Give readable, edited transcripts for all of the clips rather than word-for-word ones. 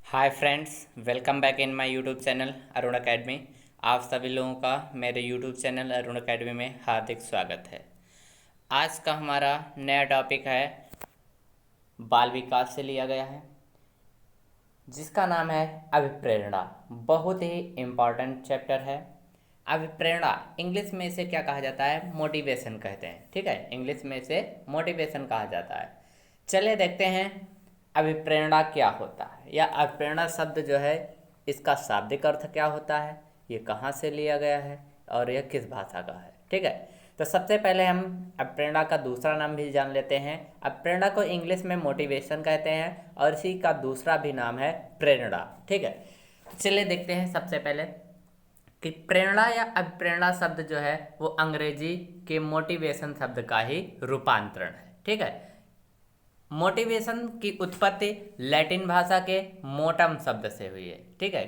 Hi friends, welcome back in my YouTube channel Arun academy. आप सभी लोगों का मेरे यूट्यूब चैनल अरुण अकेडमी में हार्दिक स्वागत है। आज का हमारा नया टॉपिक है बाल विकास से लिया गया है, जिसका नाम है अभिप्रेरणा। बहुत ही इम्पॉर्टेंट चैप्टर है। अभिप्रेरणा इंग्लिश में इसे क्या कहा जाता है? मोटिवेशन कहते हैं। ठीक है, इंग्लिश में इसे मोटिवेशन कहा जाता है। चलिए देखते हैं अभिप्रेरणा क्या होता है, या अभिप्रेरणा शब्द जो है इसका शाब्दिक अर्थ क्या होता है, ये कहाँ से लिया गया है और यह किस भाषा का है। ठीक है, तो सबसे पहले हम अभिप्रेरणा का दूसरा नाम भी जान लेते हैं। अभिप्रेरणा को इंग्लिश में मोटिवेशन कहते हैं और इसी का दूसरा भी नाम है प्रेरणा। ठीक है, तो चलिए देखते हैं सबसे पहले कि प्रेरणा या अभिप्रेरणा शब्द जो है वो अंग्रेजी के मोटिवेशन शब्द का ही रूपांतरण है। ठीक है, मोटिवेशन की उत्पत्ति लैटिन भाषा के मोटम शब्द से हुई है। ठीक है,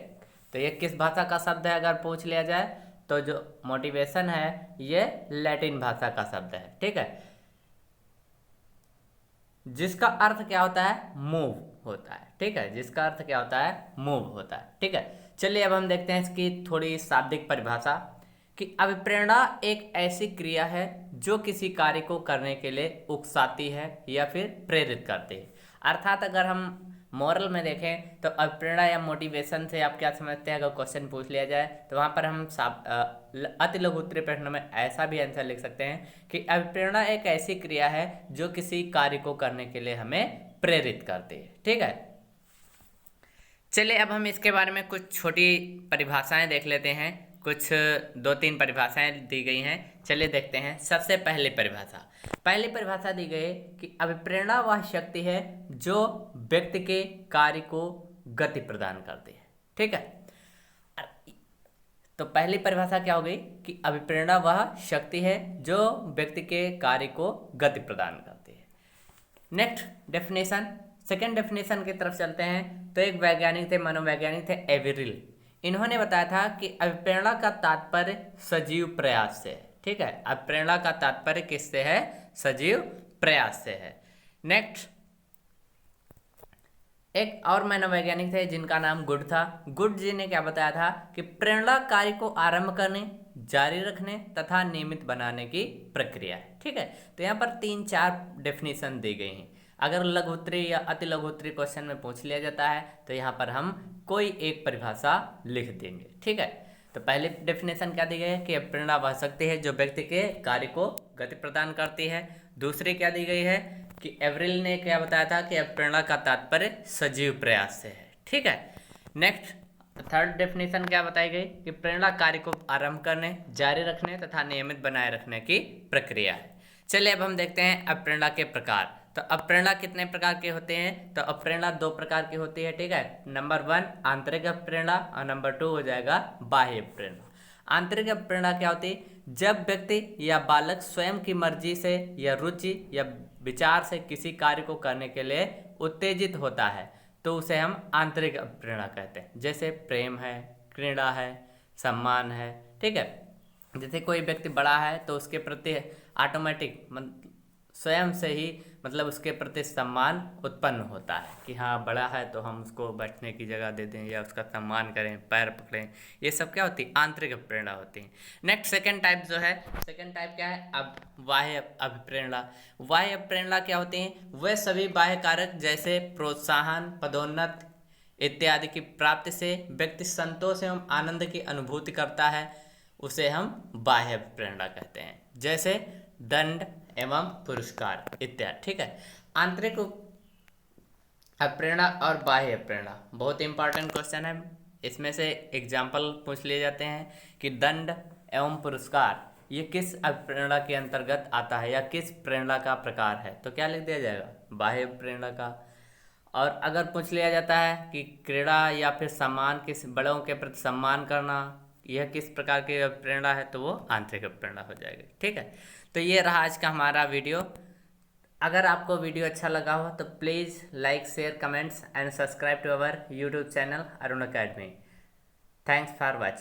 तो ये किस भाषा का शब्द है अगर पूछ लिया जाए तो जो मोटिवेशन है ये लैटिन भाषा का शब्द है। ठीक है, जिसका अर्थ क्या होता है? मूव होता है। ठीक है, जिसका अर्थ क्या होता है? मूव होता है। ठीक है, चलिए अब हम देखते हैं इसकी थोड़ी शाब्दिक परिभाषा कि अभिप्रेरणा एक ऐसी क्रिया है जो किसी कार्य को करने के लिए उकसाती है या फिर प्रेरित करती है। अर्थात अगर हम मॉरल में देखें तो अभिप्रेरणा या मोटिवेशन से आप क्या समझते हैं? अगर क्वेश्चन पूछ लिया जाए तो वहाँ पर हम अति लघु उत्तरीय प्रश्न में ऐसा भी आंसर लिख सकते हैं कि अभिप्रेरणा एक ऐसी क्रिया है जो किसी कार्य को करने के लिए हमें प्रेरित करती है। ठीक है, चलिए अब हम इसके बारे में कुछ छोटी परिभाषाएं देख लेते हैं। कुछ दो तीन परिभाषाएं दी गई हैं, चलिए देखते हैं। सबसे पहली परिभाषा दी गई है कि अभिप्रेरणा वह शक्ति है जो व्यक्ति के कार्य को गति प्रदान करती है। ठीक है, तो पहली परिभाषा क्या हो गई कि अभिप्रेरणा वह शक्ति है जो व्यक्ति के कार्य को गति प्रदान करती है। नेक्स्ट डेफिनेशन, सेकेंड डेफिनेशन की तरफ चलते हैं। तो एक वैज्ञानिक थे, मनोवैज्ञानिक थे एवरिल। इन्होंने बताया था कि अभिप्रेरणा का तात्पर्य सजीव प्रयास से है। ठीक है, अभिप्रेरणा का तात्पर्य किससे है? सजीव प्रयास से है। नेक्स्ट एक और मनोवैज्ञानिक थे जिनका नाम गुड था। गुड जी ने क्या बताया था कि प्रेरणा कार्य को आरंभ करने, जारी रखने तथा नियमित बनाने की प्रक्रिया है। ठीक है, तो यहाँ पर 3-4 डेफिनेशन दी गई हैं। अगर लघुत्तरी या अति लघुत्तरी क्वेश्चन में पूछ लिया जाता है तो यहाँ पर हम कोई एक परिभाषा लिख देंगे। ठीक है, तो पहली डेफिनेशन क्या दी गई है कि प्रेरणा वह शक्ति है जो व्यक्ति के कार्य को गति प्रदान करती है। दूसरी क्या दी गई है कि एवरिल ने क्या बताया था कि प्रेरणा का तात्पर्य सजीव प्रयास से है। ठीक है, नेक्स्ट थर्ड डेफिनेशन क्या बताई गई कि प्रेरणा कार्य को आरंभ करने, जारी रखने तथा नियमित बनाए रखने की प्रक्रिया है। चलिए अब हम देखते हैं अप्रेरणा के प्रकार। तो अप्रेरणा कितने प्रकार के होते हैं? तो अप्रेरणा 2 प्रकार की होती है। ठीक है, नंबर 1 आंतरिक अप्रेरणा और नंबर 2 हो जाएगा बाह्य अप्रेरणा। आंतरिक अप्रेरणा क्या होती है? जब व्यक्ति या बालक स्वयं की मर्जी से या रुचि या विचार से किसी कार्य को करने के लिए उत्तेजित होता है तो उसे हम आंतरिक प्रेरणा कहते हैं। जैसे प्रेम है, घृणा है, सम्मान है। ठीक है, जैसे कोई व्यक्ति बड़ा है तो उसके प्रति ऑटोमेटिक स्वयं से ही उसके प्रति सम्मान उत्पन्न होता है कि हाँ बड़ा है तो हम उसको बैठने की जगह दे दें या उसका सम्मान करें, पैर पकड़ें। ये सब क्या होती है? आंतरिक प्रेरणा होती है। नेक्स्ट सेकंड टाइप जो है, सेकंड टाइप क्या है? अब बाह्य अभिप्रेरणा। बाह्य प्रेरणा क्या होती है? वह सभी बाह्य कारक जैसे प्रोत्साहन, पदोन्नति इत्यादि की प्राप्ति से व्यक्ति संतोष एवं आनंद की अनुभूति करता है, उसे हम बाह्य प्रेरणा कहते हैं। जैसे दंड एवं पुरस्कार इत्यादि। ठीक है, आंतरिक अप्रेरणा और बाह्य प्रेरणा बहुत इंपॉर्टेंट क्वेश्चन है। इसमें से एग्जाम्पल पूछ लिए जाते हैं कि दंड एवं पुरस्कार ये किस अप्रेरणा के अंतर्गत आता है या किस प्रेरणा का प्रकार है, तो क्या लिख दिया जाएगा? बाह्य प्रेरणा का। और अगर पूछ लिया जाता है कि क्रीड़ा या फिर सम्मान, किस बड़ों के प्रति सम्मान करना, यह किस प्रकार की प्रेरणा है, तो वो आंतरिक प्रेरणा हो जाएगी। ठीक है, तो ये रहा आज का हमारा वीडियो। अगर आपको वीडियो अच्छा लगा हो तो please like, share, comments and subscribe to our YouTube channel Arun Academy. Thanks for watching.